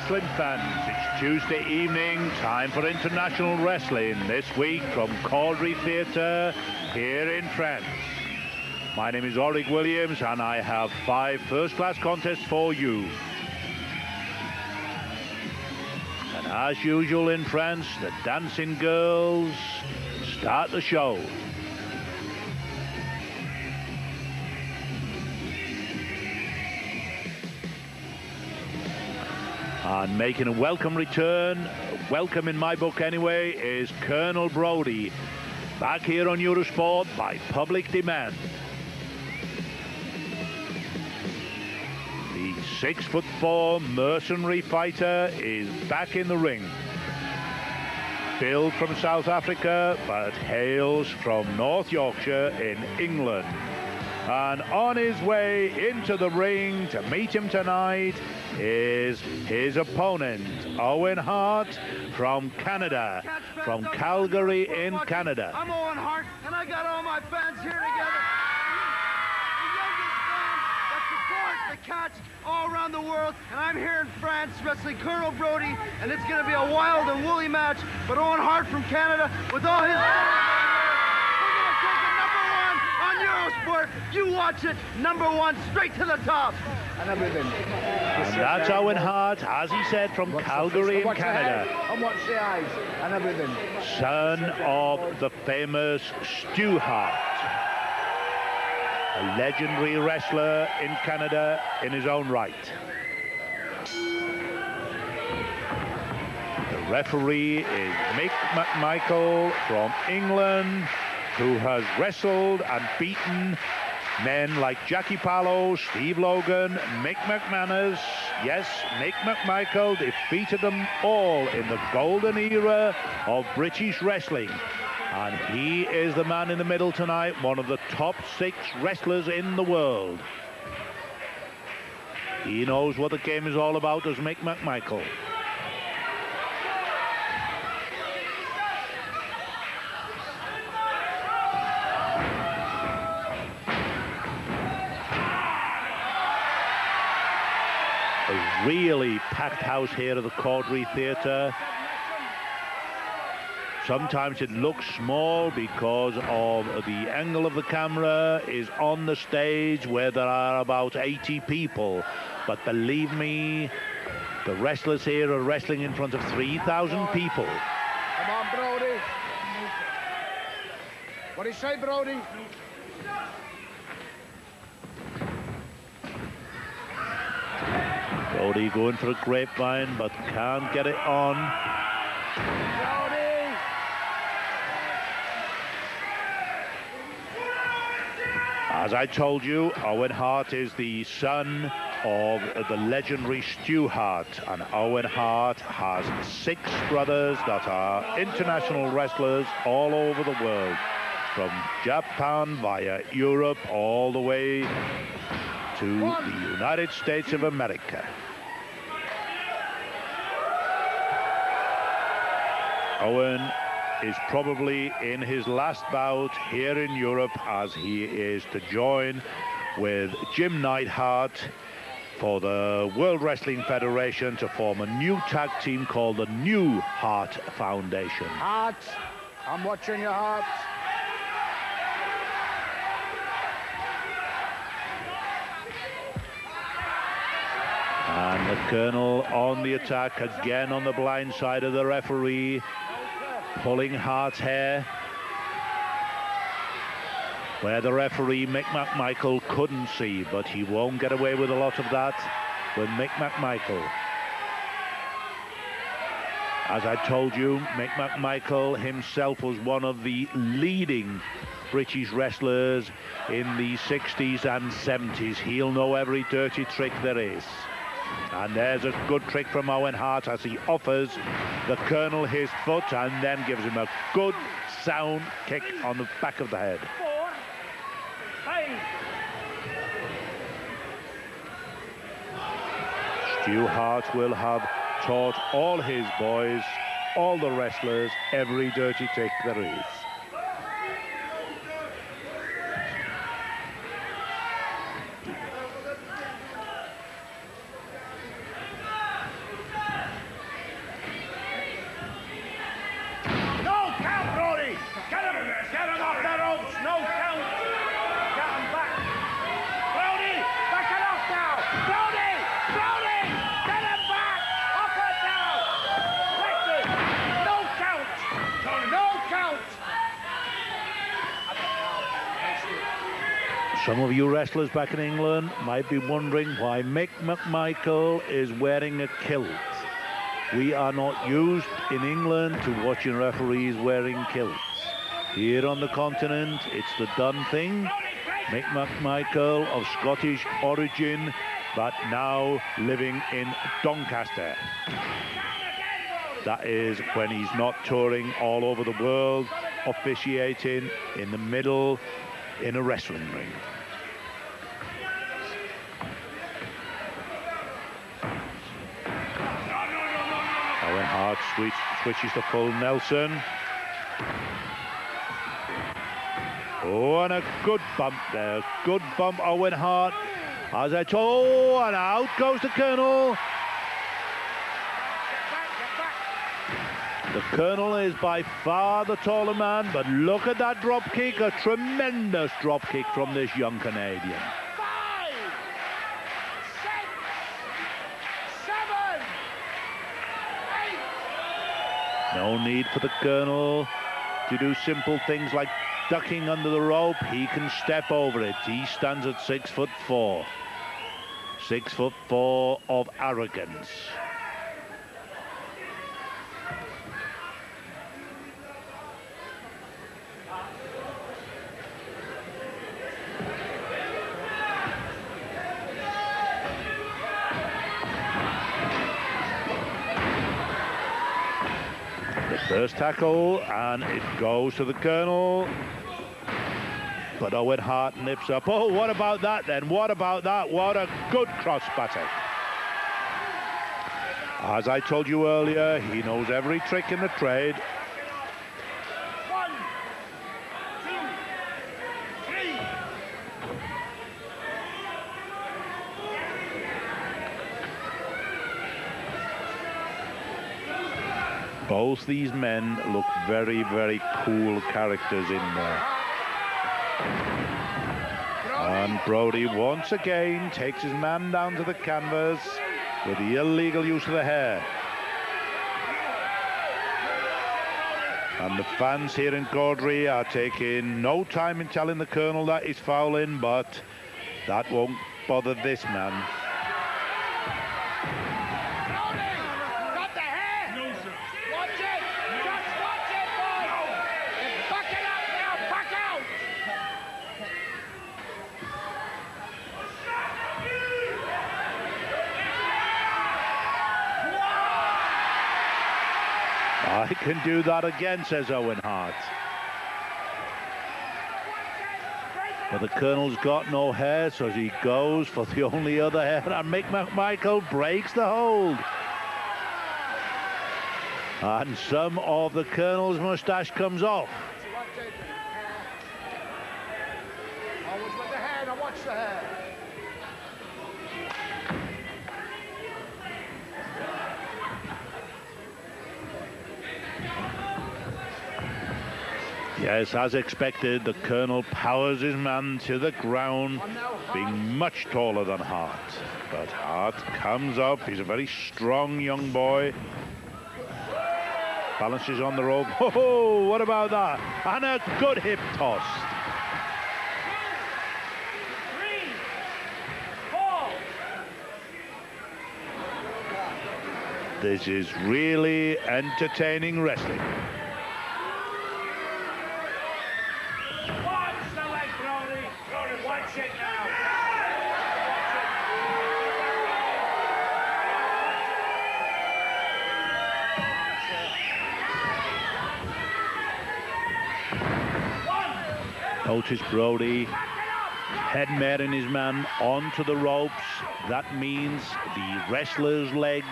wrestling fans, it's Tuesday evening, time for international wrestling, this week from Caudry Theatre here in France. My name is Ulrich Williams and I have 5 first-class contests for you. And as usual in France, the dancing girls start the show. And making a welcome return, welcome in my book anyway, is Colonel Brody, back here on Eurosport by public demand. The 6'4" mercenary fighter is back in the ring. Billed from South Africa, but hails from North Yorkshire in England. And on his way into the ring to meet him tonight is his opponent, Owen Hart from Canada, from Calgary in Canada. I'm Owen Hart, and I got all my fans here together. The youngest fans that support the Cats all around the world, and I'm here in France wrestling Colonel Brody, and it's going to be a wild and woolly match. But Owen Hart from Canada, with all his... Eurosport, you watch it, #1, straight to the top. And everything. And that's Owen Hart, as he said, from Calgary in Canada. And watch the eyes, and everything. Son of the famous Stu Hart. A legendary wrestler in Canada in his own right. The referee is Mick McMichael from England, who has wrestled and beaten men like Jackie Pallo, Steve Logan, Mick McManus. Yes, Mick McMichael defeated them all in the golden era of British wrestling. And he is the man in the middle tonight, one of the top 6 wrestlers in the world. He knows what the game is all about, does Mick McMichael. A really packed house here at the Caudry Theatre. Sometimes it looks small because of the angle of the camera is on the stage where there are about 80 people. But believe me, the wrestlers here are wrestling in front of 3,000 people. Come on, Brody. What do you say, Brody? Brody going for a grapevine, but can't get it on. Brody! As I told you, Owen Hart is the son of the legendary Stu Hart, and Owen Hart has 6 brothers that are international wrestlers all over the world, from Japan via Europe all the way to the United States of America. Owen is probably in his last bout here in Europe, as he is to join with Jim Neidhart for the World Wrestling Federation to form a new tag team called the New Hart Foundation. Hart, I'm watching your Hart. And the Colonel on the attack, again on the blind side of the referee, pulling Hart's hair, where the referee Mick McMichael couldn't see, but he won't get away with a lot of that with Mick McMichael. As I told you, Mick McMichael himself was one of the leading British wrestlers in the 60s and 70s. He'll know every dirty trick there is. And there's a good trick from Owen Hart as he offers the Colonel his foot and then gives him a good sound kick on the back of the head. 4, 5. Stu Hart will have taught all his boys, all the wrestlers, every dirty trick there is. Some of you wrestlers back in England might be wondering why Mick McMichael is wearing a kilt. We are not used in England to watching referees wearing kilts. Here on the continent, it's the done thing. Mick McMichael, of Scottish origin, but now living in Doncaster. That is when he's not touring all over the world, officiating in the middle in a wrestling ring. Owen Hart switches to full Nelson. Oh, and a good bump there. Good bump, Owen Hart. As I told, oh, and out goes the Colonel. The Colonel is by far the taller man, but look at that drop kick, a tremendous drop kick from this young Canadian. 5, 6, 7, 8. No need for the Colonel to do simple things like ducking under the rope. He can step over it. He stands at 6'4". 6'4" of arrogance. First tackle, and it goes to the Colonel. But Owen Hart nips up. Oh, what about that then? What about that? What a good cross buttock. As I told you earlier, he knows every trick in the trade. 1, 2, 3. Both these men look very, very cool characters in there. And Brody once again takes his man down to the canvas with the illegal use of the hair. And the fans here in Gaudry are taking no time in telling the Colonel that he's fouling, but that won't bother this man. I can do that again, says Owen Hart. But the Colonel's got no hair, so he goes for the only other hair, and Mick McMichael breaks the hold. And some of the Colonel's moustache comes off. Always with the hair, now watch the hair. Yes, as expected, the Colonel powers his man to the ground, being much taller than Hart. But Hart comes up. He's a very strong young boy. Balances on the rope. Oh, what about that? And a good hip toss. 2, 3, 4. This is really entertaining wrestling. Watch it now. Notice Brody headmatting his man onto the ropes. That means the wrestler's legs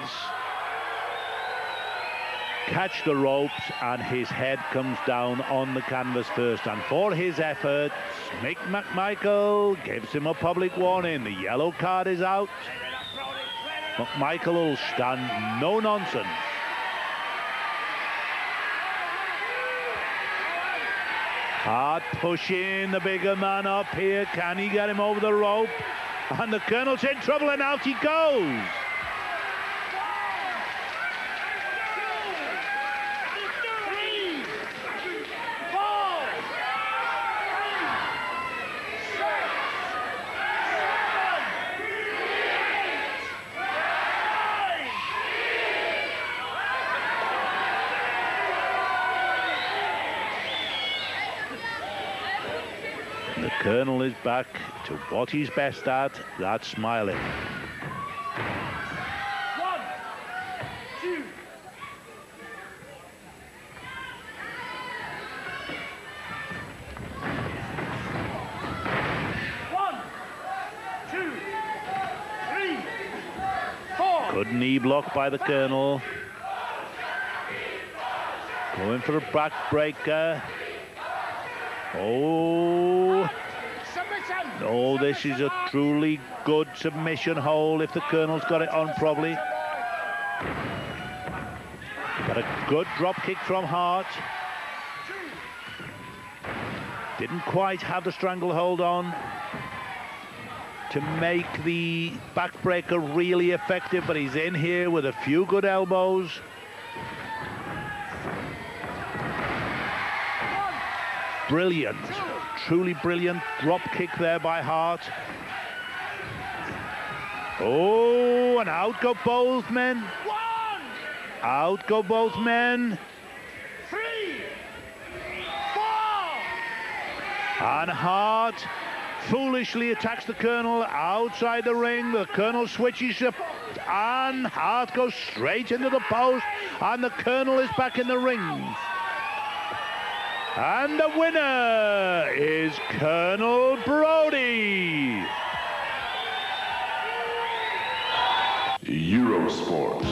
catch the ropes and his head comes down on the canvas first. And for his efforts, Mick McMichael gives him a public warning. The yellow card is out. McMichael will stand no nonsense. Hart pushing the bigger man up here. Can he get him over the rope? And the Colonel's in trouble, and out he goes. Colonel is back to what he's best at, that's smiling. 1, 2. Good knee block by the Colonel. Going for a backbreaker. Oh. Oh, this is a truly good submission hold if the Colonel's got it on properly. Got a good drop kick from Hart. Didn't quite have the stranglehold on to make the backbreaker really effective, but he's in here with a few good elbows. Brilliant, truly brilliant drop kick there by Hart. Oh, and out go both men. Out go both men. 3, 4. And Hart foolishly attacks the Colonel outside the ring. The Colonel switches up and Hart goes straight into the post, and the Colonel is back in the ring. And the winner is Colonel Brody. Eurosport.